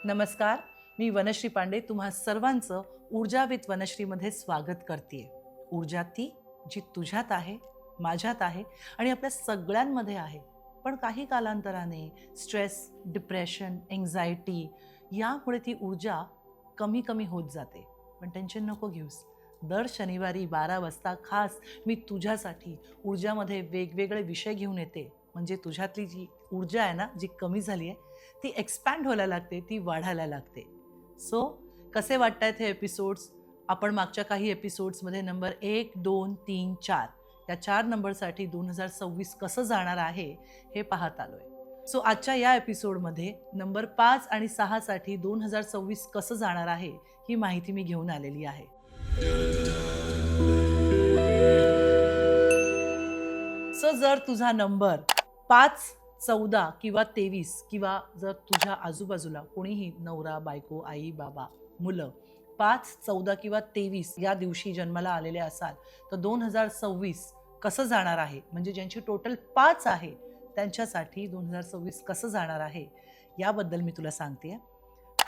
नमस्कार, मी वनश्री पांडे तुम्हा सर्वांचं ऊर्जा विथ वनश्रीमध्ये स्वागत करते. ऊर्जा ती जी तुझ्यात आहे, माझ्यात आहे आणि आपल्या सगळ्यांमध्ये आहे. पण काही कालांतराने स्ट्रेस, डिप्रेशन, एन्झायटी यामुळे ती ऊर्जा कमी कमी होत जाते. पण टेन्शन नको घेऊस. दर शनिवारी 12 वाजता खास मी तुझ्यासाठी ऊर्जामध्ये वेगवेगळे विषय घेऊन येते. म्हणजे तुझ्यातली जी ऊर्जा आहे ना, जी कमी झाली आहे ती एक्सपॅन्ड व्हायला लागते, ती वाढायला लागते. सो कसे वाटतायत हे एपिसोड्स? आपण मागच्या काही एपिसोड्समध्ये नंबर 1, 2, 3, 4 या 4 नंबरसाठी 2026 कसं जाणार आहे, हे पाहत आलोय. सो आजच्या या एपिसोडमध्ये नंबर 5 आणि 6 साठी 2026 कसं जाणार आहे, ही माहिती मी घेऊन आलेली आहे. सो जर तुझा नंबर 5, 14 किंवा 23 किंवा जर तुझ्या आजूबाजूला कोणीही नवरा, बायको, आई, बाबा, मुलं 5, 14 किंवा 23 या दिवशी जन्माला आलेले असाल तर 2026 कसं जाणार आहे, म्हणजे ज्यांची टोटल 5 आहे त्यांच्यासाठी 2026 कसं जाणार आहे याबद्दल मी तुला सांगते.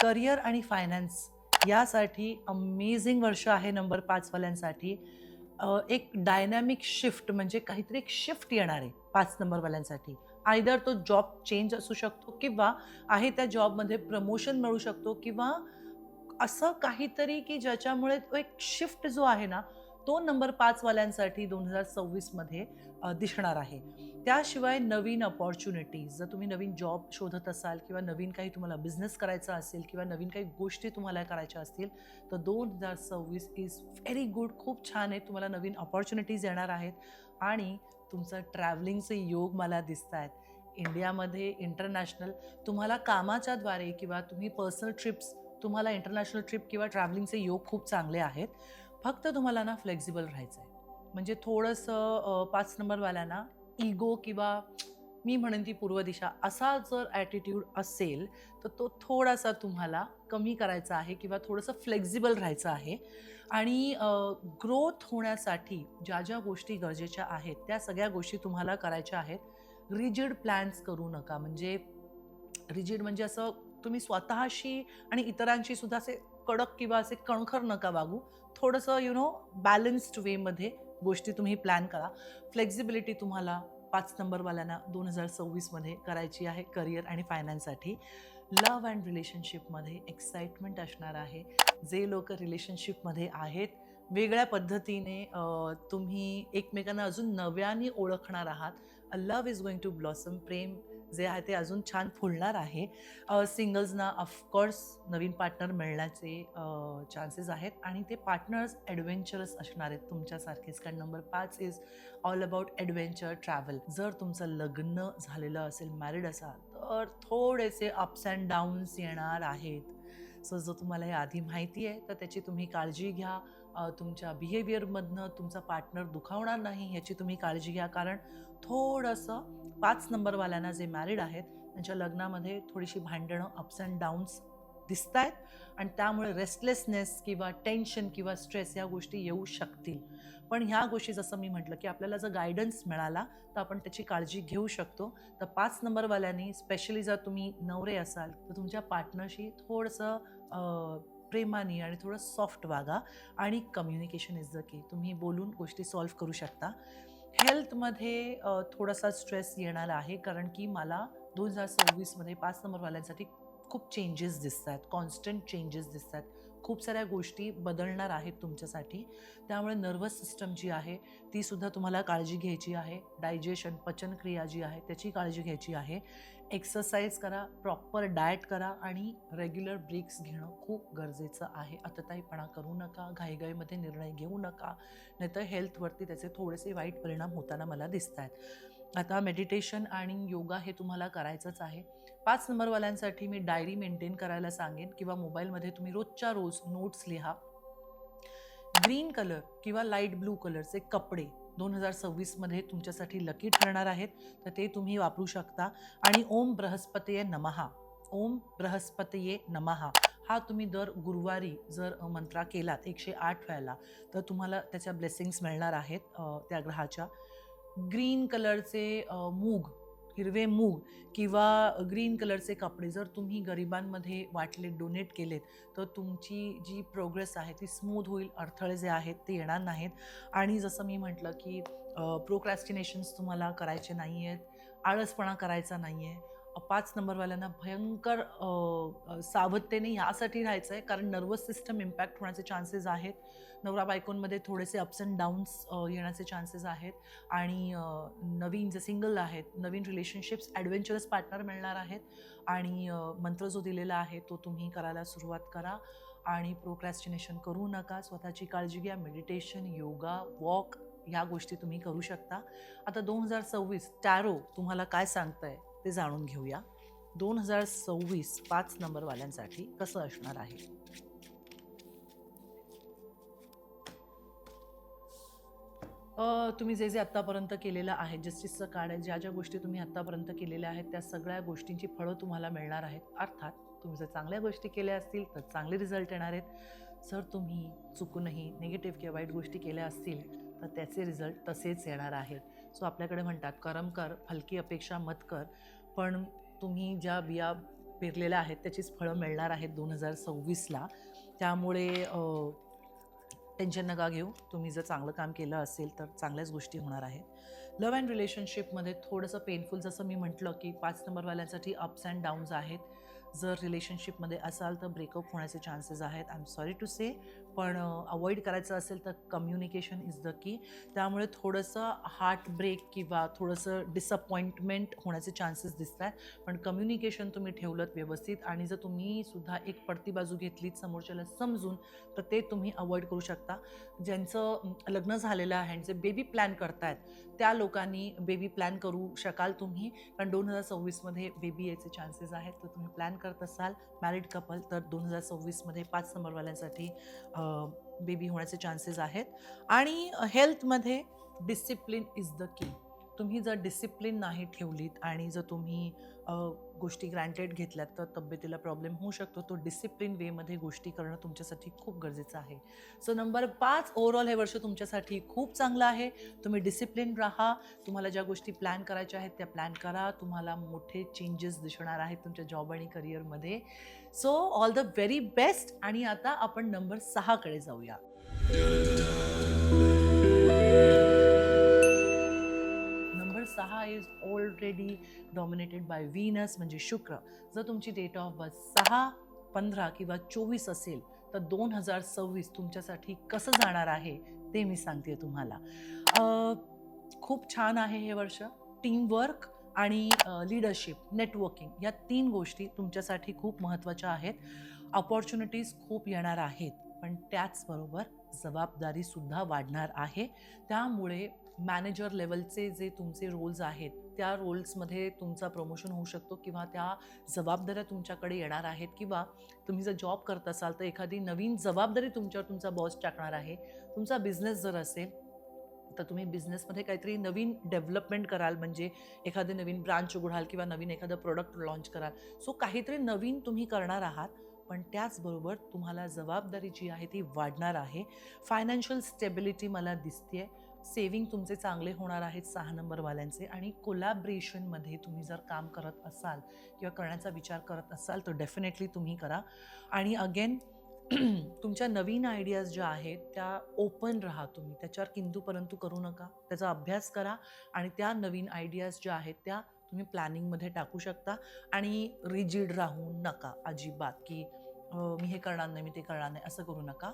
करिअर आणि फायनान्स यासाठी अमेझिंग वर्ष आहे नंबर 5 वाल्यांसाठी. एक डायनॅमिक शिफ्ट म्हणजे काहीतरी एक शिफ्ट येणार आहे 5 नंबरवाल्यांसाठी. आयदर तो जॉब चेंज असू शकतो किंवा आहे त्या जॉबमध्ये प्रमोशन मिळू शकतो किंवा असं काहीतरी की ज्याच्यामुळे तो एक शिफ्ट जो आहे ना, तो नंबर 5 वाल्यांसाठी 2026 मध्ये दिसणार आहे. त्याशिवाय नवीन अपॉर्च्युनिटीज, जर तुम्ही नवीन जॉब शोधत असाल किंवा नवीन काही तुम्हाला बिझनेस करायचा असेल किंवा नवीन काही गोष्टी तुम्हाला करायच्या असतील तर 2026 इज व्हेरी गुड. खूप छान आहे. तुम्हाला नवीन अपॉर्च्युनिटीज येणार आहेत आणि तुमचं ट्रॅव्हलिंगचे योग मला दिसत आहेत. इंडियामध्ये इंटरनॅशनल तुम्हाला कामाच्याद्वारे किंवा तुम्ही पर्सनल ट्रिप्स, तुम्हाला इंटरनॅशनल ट्रिप किंवा ट्रॅव्हलिंगचे योग खूप चांगले आहेत. फक्त तुम्हाला ना फ्लेक्झिबल राहायचं आहे. म्हणजे थोडंसं 5 नंबरवाल्यांना इगो किंवा मी म्हणेन ती पूर्व दिशा असा जर ॲटिट्यूड असेल तर तो थोडासा तुम्हाला कमी करायचा आहे किंवा थोडंसं फ्लेक्झिबल राहायचं आहे. आणि ग्रोथ होण्यासाठी ज्या ज्या गोष्टी गरजेच्या आहेत त्या सगळ्या गोष्टी तुम्हाला करायच्या आहेत. रिजिड प्लॅन्स करू नका. म्हणजे रिजिड म्हणजे असं तुम्ही स्वतःशी आणि इतरांशी सुद्धा असे कडक किंवा असे कणखर नका वागू. थोडंसं बॅलन्स्ड वेमध्ये गोष्टी तुम्ही प्लॅन करा. फ्लेक्झिबिलिटी तुम्हाला 5 नंबरवाल्यांना 2026 मध्ये करायची आहे करिअर आणि फायनान्ससाठी. लव्ह अँड रिलेशनशिपमध्ये एक्साइटमेंट असणार आहे. जे लोक रिलेशनशिपमध्ये आहेत वेगळ्या पद्धतीने तुम्ही एकमेकांना अजून नव्याने ओळखणार आहात. Love is going to blossom. प्रेम जे आहे ते अजून छान फुलणार आहे. सिंगल्सना ऑफकोर्स नवीन पार्टनर मिळण्याचे चान्सेस आहेत आणि ते पार्टनर्स ॲडव्हेंचरस असणार आहेत तुमच्यासारखेच. कारण number 5 is all about adventure, travel. जर तुमचं लग्न झालेलं असेल, मॅरिड असाल तर थोडेसे अप्स अँड डाऊन्स येणार आहेत. सो जर तुम्हाला हे आधी माहिती आहे तर त्याची तुम्ही काळजी घ्या. तुमच्या बिहेवियरमधनं तुमचा पार्टनर दुखावणार नाही याची तुम्ही काळजी घ्या. कारण थोडंसं 5 नंबरवाल्यांना जे मॅरिड आहेत त्यांच्या लग्नामध्ये थोडीशी भांडणं, अप्स अँड डाऊन्स दिसत आहेत आणि त्यामुळे रेस्टलेसनेस किंवा टेन्शन किंवा स्ट्रेस या गोष्टी येऊ शकतील. पण ह्या गोष्टी जसं मी म्हटलं की आपल्याला जर गायडन्स मिळाला तर आपण त्याची काळजी घेऊ शकतो. तर 5 नंबरवाल्यांनी स्पेशली जर तुम्ही नवरे असाल तर तुमच्या पार्टनरशी थोडंसं प्रेमाने आणि थोडं सॉफ्ट वागा आणि कम्युनिकेशन इज द की. तुम्ही बोलून गोष्टी सॉल्व्ह करू शकता. हेल्थमध्ये थोडासा स्ट्रेस येणार आहे कारण की मला 2026मध्ये 5 नंबरवाल्यांसाठी खूप चेंजेस दिसत आहेत. कॉन्स्टंट चेंजेस दिसत आहेत. खूप साऱ्या गोष्टी बदलणार आहेत तुमच्यासाठी. त्यामुळे नर्वस सिस्टम जी आहे तीसुद्धा तुम्हाला काळजी घ्यायची आहे. डायजेशन, पचनक्रिया जी आहे त्याची काळजी घ्यायची आहे. एक्सरसाइज करा, प्रॉपर डाएट करा आणि रेग्युलर ब्रेक्स घेणं खूप गरजेचं आहे. अतताईपणा करू नका, घाईघाईमध्ये निर्णय घेऊ नका, नाहीतर हेल्थवरती त्याचे थोडेसे वाईट परिणाम होताना मला दिसत आहेत. आता मेडिटेशन आणि योगा हे तुम्हाला करायचंच आहे. 5 नंबरवाल्यांसाठी मी डायरी मेंटेन करायला सांगेन किंवा मोबाईलमध्ये तुम्ही रोजच्या रोज नोट्स लिहा. ग्रीन कलर किंवा लाईट ब्लू कलरचे कपडे 2026मध्ये तुमच्यासाठी लकी ठरणार आहेत तर ते तुम्ही वापरू शकता. आणि ओम बृहस्पतये नमहा, ओम बृहस्पतये नमहा हा तुम्ही दर गुरुवारी जर मंत्रा केलात 108 वेळेला तर तुम्हाला त्याच्या ब्लेसिंग्स मिळणार आहेत त्या ग्रहाच्या. ग्रीन कलरचे मूग हिरवे मूग किंवा ग्रीन कलरचे कपडे जर तुम्ही गरिबांमध्ये वाटले, डोनेट केलेत, तर तुमची जी प्रोग्रेस आहे ती स्मूथ होईल. अडथळे जे आहेत ते येणार नाहीत. आणि जसं मी म्हटलं की प्रोक्रॅस्टिनेशन्स तुम्हाला करायचे नाही आहेत, आळसपणा करायचा नाही आहे. 5 नंबरवाल्यांना भयंकर सावधतेने यासाठी राहायचं आहे, कारण नर्वस सिस्टम इम्पॅक्ट होण्याचे चान्सेस आहेत. नवरा बायकोंमध्ये थोडेसे अप्स अँड डाऊन्स येण्याचे चान्सेस आहेत. आणि नवीन जे सिंगल आहेत, नवीन रिलेशनशिप्स, ॲडव्हेंचरस पार्टनर मिळणार आहेत. आणि मंत्र जो दिलेला आहे तो तुम्ही करायला सुरुवात करा. आणि प्रोक्रॅस्टिनेशन करू नका. स्वतःची काळजी घ्या. मेडिटेशन, योगा, वॉक ह्या गोष्टी तुम्ही करू शकता. आता 2026 टॅरो तुम्हाला काय सांगतंय ते जाणून घेऊया. 2026 5 नंबरवाल्यांसाठी कसं असणार आहे. तुम्ही जे आत्तापर्यंत केलेलं आहे, जस्टिसचं कार्ड आहे, ज्या गोष्टी तुम्ही आत्तापर्यंत केलेल्या आहेत त्या सगळ्या गोष्टींची फळं तुम्हाला मिळणार आहेत. अर्थात तुम्ही जर चांगल्या गोष्टी केल्या असतील तर चांगले रिझल्ट येणार आहेत. जर तुम्ही चुकूनही निगेटिव्ह किंवा वाईट गोष्टी केल्या असतील तर त्याचे रिझल्ट तसेच येणार आहेत. सो आपल्याकडे म्हणतात, करम कर, हलकी अपेक्षा मत कर. पण तुम्ही ज्या बिया पेरलेल्या आहेत त्याचीच फळं मिळणार आहेत 2026ला. त्यामुळे टेन्शन नका घेऊ. तुम्ही जर चांगलं काम केलं असेल तर चांगल्याच गोष्टी होणार आहेत. लव्ह अँड रिलेशनशिपमध्ये थोडंसं पेनफुल, जसं मी म्हटलं की 5 नंबरवाल्यांसाठी अप्स अँड डाऊन्स आहेत. जर रिलेशनशिपमध्ये असाल तर ब्रेकअप होण्याचे चान्सेस आहेत. आय एम सॉरी टू से. पण अवॉइड करायचं असेल तर कम्युनिकेशन इज द की. त्यामुळे थोडंसं हार्ट ब्रेक किंवा थोडंसं डिसअपॉइंटमेंट होण्याचे चान्सेस दिसत आहेत. पण कम्युनिकेशन तुम्ही ठेवलं व्यवस्थित, आणि जर तुम्ही सुद्धा एक पडती बाजू घेतलीत समोरच्याला समजून, तर ते तुम्ही अवॉइड करू शकता. ज्यांचं लग्न झालेलं आहे आणि जे बेबी प्लॅन करतायत त्या लोकांनी बेबी प्लॅन करू शकाल तुम्ही, कारण 2026मध्ये बेबी यायचे चान्सेस आहेत. तर तुम्ही प्लॅन करत असाल मॅरिड कपल तर 2026मध्ये 5 नंबरवाल्यांसाठी बेबी होण्याचे चान्सेस आहेत. आणि हेल्थमध्ये डिसिप्लिन इज द की. तुम्ही जर डिसिप्लिन नाही ठेवलीत आणि जर तुम्ही गोष्टी ग्रँटेड घेतल्यात तर तब्येतीला प्रॉब्लेम होऊ शकतो. तो डिसिप्लिन वेमध्ये गोष्टी करणं तुमच्यासाठी खूप गरजेचं आहे. सो नंबर 5, ओव्हरऑल हे वर्ष तुमच्यासाठी खूप चांगलं आहे. तुम्ही डिसिप्लिन राहा. तुम्हाला ज्या गोष्टी प्लॅन करायच्या आहेत त्या प्लॅन करा. तुम्हाला मोठे चेंजेस दिसणार आहेत तुमच्या जॉब आणि करिअरमध्ये. So all the very best. आणि आता आपण नंबर 6 कडे जाऊया. Number 6 is already dominated by Venus, म्हणजे शुक्र. जर तुमची डेट ऑफ बर्थ 6, 15 किंवा 24 असेल तर 2026 तुमच्यासाठी कसं जाणार आहे ते मी सांगते तुम्हाला. खूप छान आहे हे वर्ष. टीमवर्क आणि लीडरशिप, नेटवर्किंग या 3 गोष्टी तुमच्यासाठी खूप महत्त्वाच्या आहेत. अपॉर्च्युनिटीज खूप येणार आहेत, पण त्याचबरोबर जबाबदारीसुद्धा वाढणार आहे. त्यामुळे मॅनेजर लेवलचे जे तुमचे रोल्स आहेत त्या रोल्समध्ये तुमचा प्रमोशन होऊ शकतो, किंवा त्या जबाबदाऱ्या तुमच्याकडे येणार आहेत. किंवा तुम्ही जर जॉब करत असाल तर एखादी नवीन जबाबदारी तुमच्यावर तुमचा बॉस टाकणार आहे. तुमचा बिझनेस जर असेल तर तुम्ही बिझनेसमध्ये काहीतरी नवीन डेव्हलपमेंट कराल, म्हणजे एखादी नवीन ब्रांच उघडाल किंवा नवीन एखादं प्रोडक्ट लॉन्च कराल. सो काहीतरी नवीन तुम्ही करणार आहात, पण त्याचबरोबर तुम्हाला जबाबदारी जी आहे ती वाढणार आहे. फायनान्शियल स्टेबिलिटी मला दिसते. सेविंग तुमचे चांगले होणार आहेत 6 नंबरवाल्यांचे. आणि कोलॅबरेशनमध्ये तुम्ही जर काम करत असाल किंवा करण्याचा विचार करत असाल तर डेफिनेटली तुम्ही करा. आणि अगेन तुमच्या नवीन आयडियाज ज्या आहेत त्या ओपन राहा. तुम्ही त्याच्यावर किंतु परंतु करू नका. त्याचा अभ्यास करा आणि त्या नवीन आयडियाज ज्या आहेत त्या तुम्ही प्लॅनिंगमध्ये टाकू शकता. आणि रिजिड राहू नका अजिबात, की मी हे करणार नाही, मी ते करणार नाही, असं करू नका.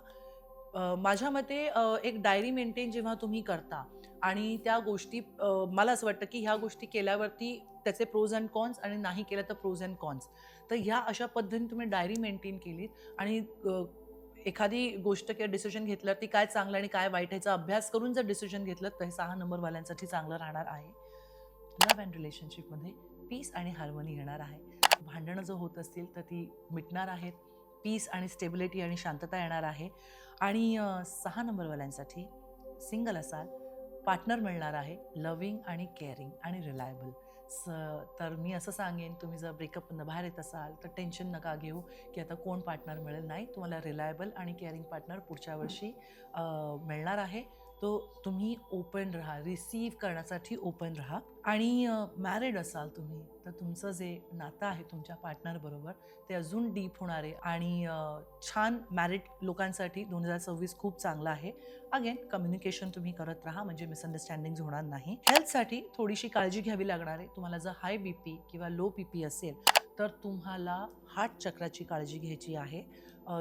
माझ्या मते एक डायरी मेंटेन जेव्हा तुम्ही करता आणि त्या गोष्टी, मला असं वाटतं की ह्या गोष्टी केल्यावरती त्याचे प्रोज अँड कॉन्स, आणि नाही केल्या तर प्रोज अँड कॉन्स. तर ह्या अशा पद्धतीने तुम्ही डायरी मेंटेन केलीत आणि एखादी गोष्ट किंवा डिसिजन घेतल्यावरती काय चांगलं आणि काय वाईट ह्याचा अभ्यास करून जर डिसिजन घेतलं तर हे 6 नंबरवाल्यांसाठी चांगलं राहणार आहे. लव्ह अँड रिलेशनशिपमध्ये पीस आणि हार्मनी येणार आहे. भांडणं जर होत असतील तर ती मिटणार आहेत. पीस आणि स्टेबिलिटी आणि शांतता येणार आहे. आणि 6 नंबरवाल्यांसाठी सिंगल असाल, पार्टनर मिळणार आहे लव्हिंग आणि केअरिंग आणि रिलायबल. तर मी असं सांगेन, तुम्ही जर ब्रेकअपमधनं बाहेर येत असाल तर टेन्शन नका घेऊ की आता कोण पार्टनर मिळेल. नाही, तुम्हाला रिलायबल आणि केअरिंग पार्टनर पुढच्या वर्षी मिळणार आहे. तो तुम्ही ओपन राहा, रिसीव्ह करण्यासाठी ओपन राहा. आणि मॅरिड असाल तुम्ही तर तुमचं जे नातं आहे तुमच्या पार्टनरबरोबर ते अजून डीप होणार आहे. आणि छान मॅरिड लोकांसाठी 2026 खूप चांगलं आहे. अगेन कम्युनिकेशन तुम्ही करत राहा म्हणजे मिसअंडरस्टँडिंग होणार नाही. हेल्थसाठी थोडीशी काळजी घ्यावी लागणार आहे. तुम्हाला जर हाय BP किंवा लो BP असेल तर तुम्हाला हार्ट चक्राची काळजी घ्यायची आहे.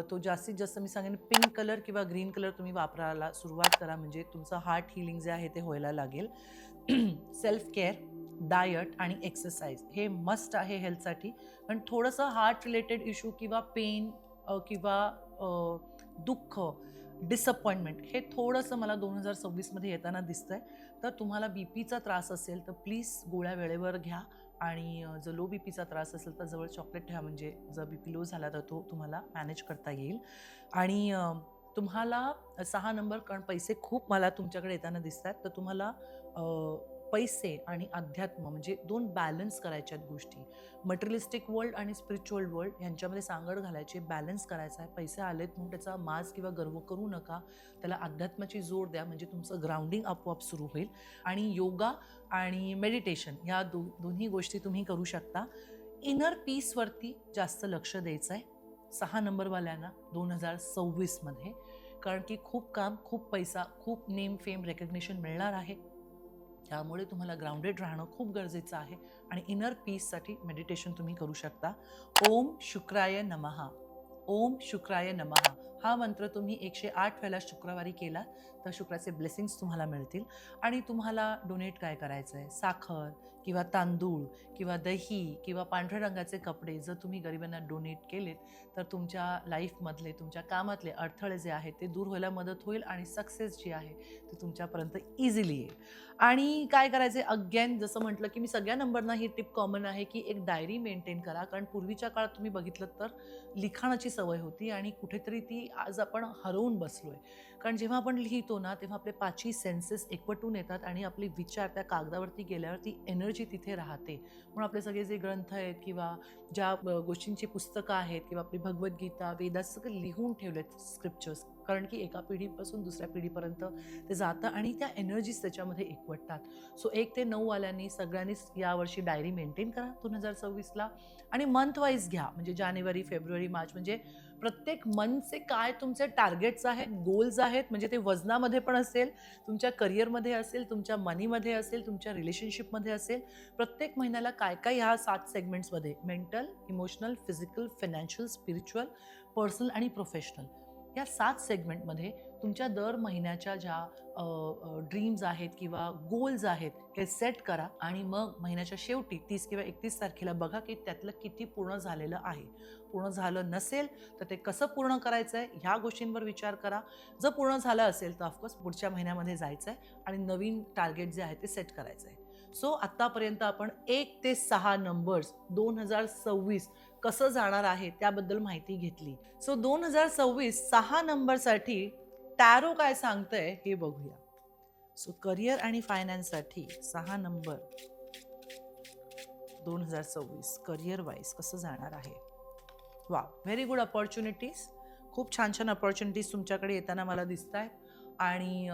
तो जास्तीत जास्त मी सांगेन पिंक कलर किंवा ग्रीन कलर तुम्ही वापरायला सुरुवात करा म्हणजे तुमचं हार्ट हिलिंग जे आहे ते व्हायला लागेल. सेल्फ केअर, डायट आणि एक्सरसाइज हे मस्ट आहे हेल्थसाठी. पण थोडंसं हार्ट रिलेटेड इश्यू किंवा पेन किंवा दुःख, डिसअपॉइंटमेंट हे थोडंसं मला 2026मध्ये येताना दिसतंय. तर तुम्हाला BPचा त्रास असेल तर प्लीज गोळ्या वेळेवर घ्या. आणि जर लो BPचा त्रास असेल तर जवळ चॉकलेट ठेवा म्हणजे जर BP लो झाला तर तो तुम्हाला मॅनेज करता येईल. आणि तुम्हाला 6 नंबर कारण पैसे खूप मला तुमच्याकडे येताना दिसतात तर तुम्हाला पैसे आणि अध्यात्म म्हणजे 2 बॅलन्स करायच्या आहेत गोष्टी. मटेरियलिस्टिक वर्ल्ड आणि स्पिरिच्युअल वर्ल्ड यांच्यामध्ये सांगड घालायची, बॅलन्स करायचा आहे. पैसे आलेत म्हणून त्याचा माज किंवा गर्व करू नका. त्याला अध्यात्माची जोड द्या म्हणजे तुमचं ग्राउंडिंग आपोआप सुरू होईल. आणि योगा आणि मेडिटेशन ह्या दोन्ही गोष्टी तुम्ही करू शकता. इनर पीसवरती जास्त लक्ष द्यायचं आहे 6 नंबरवाल्यांना 2026मध्ये. कारण की खूप काम, खूप पैसा, खूप नेम, फेम, रेकग्निशन मिळणार आहे. त्यामुळे तुम्हाला ग्राउंडेड राहणं खूप गरजेचं आहे. आणि इनर पीससाठी मेडिटेशन तुम्ही करू शकता. ओम शुक्राय नमः, ओम शुक्राय नमः हा मंत्र तुम्ही 108 वेळा शुक्रवारी केला तर शुक्राचे ब्लेसिंग्स तुम्हाला मिळतील. आणि तुम्हाला डोनेट काय करायचं आहे, साखर किंवा तांदूळ किंवा दही किंवा पांढऱ्या रंगाचे कपडे जर तुम्ही गरिबांना डोनेट केलेत तर तुमच्या लाईफमधले, तुमच्या कामातले अडथळे जे आहेत ते दूर व्हायला मदत होईल आणि सक्सेस जी आहे ती तुमच्यापर्यंत इझिली येईल. आणि काय करायचे, अगेन जसं म्हटलं की मी सगळ्या नंबरना ही टिप कॉमन आहे की एक डायरी मेंटेन करा. कारण पूर्वीच्या काळात तुम्ही बघितलं तर लिखाणाची सवय होती आणि कुठेतरी ती आज आपण हरवून बसलोय. कारण जेव्हा आपण लिहितो ना तेव्हा आपले 5ही सेन्सेस एकवटून येतात आणि आपले विचार त्या कागदावरती गेल्यावर ती एनर्जी तिथे राहते. म्हणून आपले सगळे जे ग्रंथ आहेत किंवा ज्या गोष्टींची पुस्तकं आहेत किंवा आपली भगवद्गीता, वेदात सगळं लिहून ठेवलेत स्क्रिप्चर्स. कारण की एका पिढीपासून दुसऱ्या पिढीपर्यंत ते जातं आणि त्या एनर्जीज त्याच्यामध्ये एकवटतात. सो 1 ते 9 वाल्यांनी सगळ्यांनीच यावर्षी डायरी मेंटेन करा 2026ला. आणि मंथ वाईज घ्या म्हणजे जानेवारी, फेब्रुवारी, मार्च म्हणजे प्रत्येक मंथचे काय तुमचे टार्गेट्स आहेत, गोल्स आहेत म्हणजे ते वजनामध्ये पण असेल, तुमच्या करिअरमध्ये असेल, तुमच्या मनीमध्ये असेल, तुमच्या रिलेशनशिपमध्ये असेल. प्रत्येक महिन्याला काय काय ह्या 7 सेगमेंट्समध्ये mental, emotional, physical, financial, spiritual, personal आणि प्रोफेशनल या 7 सेगमेंटमध्ये तुमच्या दर महिन्याच्या ज्या ड्रीम्स आहेत किंवा गोल्स आहेत हे सेट करा. आणि मग महिन्याच्या शेवटी 30 किंवा 31 तारखेला बघा की त्यातलं किती पूर्ण झालेलं आहे. पूर्ण झालं नसेल तर ते कसं पूर्ण करायचं आहे ह्या गोष्टींवर विचार करा. जर पूर्ण झालं असेल तर ऑफकोर्स पुढच्या महिन्यामध्ये जायचं आहे आणि नवीन टार्गेट जे आहे ते सेट करायचं आहे. सो आत्तापर्यंत आपण 1 ते 6 नंबर्स 2026 कसं जाणार आहे त्याबद्दल माहिती घेतली. सो 2026 6 नंबरसाठी टॅरो काय सांगतंय हे बघूया. सो करिअर आणि फायनान्ससाठी 6 नंबर 2026 करिअर वाईज कसं जाणार आहे. वा, व्हेरी गुड अपॉर्च्युनिटीज. खूप छान छान अपॉर्च्युनिटीज तुमच्याकडे येताना मला दिसत आहेत. आणि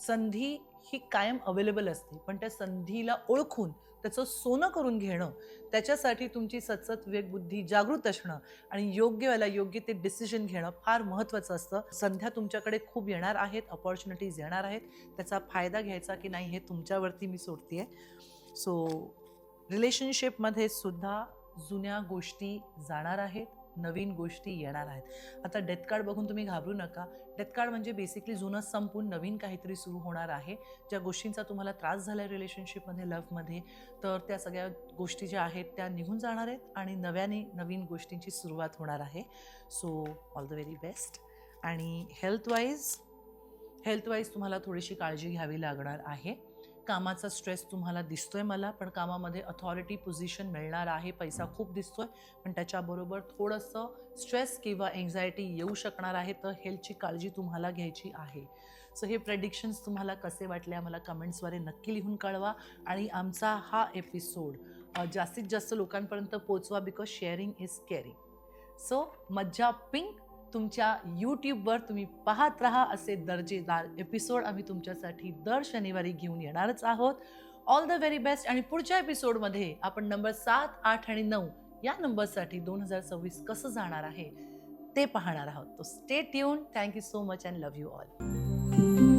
संधी ही कायम अवेलेबल असते पण त्या संधीला ओळखून त्याचं सोनं करून घेणं, त्याच्यासाठी तुमची सतत विवेकबुद्धी जागृत असणं आणि योग्य वेळेला योग्य ते डिसिजन घेणं फार महत्त्वाचं असतं. संध्या तुमच्याकडे खूप येणार आहेत, अपॉर्च्युनिटीज येणार आहेत. त्याचा फायदा घ्यायचा की नाही हे तुमच्यावरती मी सोडते. सो रिलेशनशिपमध्ये सुद्धा जुन्या गोष्टी जाणार आहेत, नवीन गोष्टी येणार आहेत. आता डेथ कार्ड बघून तुम्ही घाबरू नका. डेथ कार्ड म्हणजे बेसिकली जुनं संपून नवीन काहीतरी सुरू होणार आहे. ज्या गोष्टींचा तुम्हाला त्रास झाला आहे रिलेशनशिपमध्ये, लव्हमध्ये, तर त्या सगळ्या गोष्टी ज्या आहेत त्या निघून जाणार आहेत आणि नव्याने नवीन गोष्टींची सुरुवात होणार आहे. So all the very best. आणि हेल्थवाईज तुम्हाला थोडीशी काळजी घ्यावी लागणार आहे. कामाचा स्ट्रेस तुम्हाला दिसतोय मला, पण कामामध्ये अथॉरिटी पोझिशन मिळणार आहे. पैसा खूप दिसतोय पण त्याच्याबरोबर थोडंसं स्ट्रेस किंवा एन्झायटी येऊ शकणार आहे. तर हेल्थची काळजी तुम्हाला घ्यायची आहे. सो हे प्रेडिक्शन्स तुम्हाला कसे वाटले आम्हाला कमेंट्सद्वारे नक्की लिहून कळवा. आणि आमचा हा एपिसोड जास्तीत जास्त लोकांपर्यंत पोचवा because sharing is caring. So Majja pink तुमच्या यूट्यूबवर तुम्ही पाहत राहा. असे दर्जेदार एपिसोड आम्ही तुमच्यासाठी दर शनिवारी घेऊन येणारच आहोत. All the very best. आणि पुढच्या एपिसोडमध्ये आपण नंबर 7, 8 आणि 9 या नंबरसाठी 2026 कसं जाणार आहे ते पाहणार आहोत. तो stay tune. Thank you so much and love you all.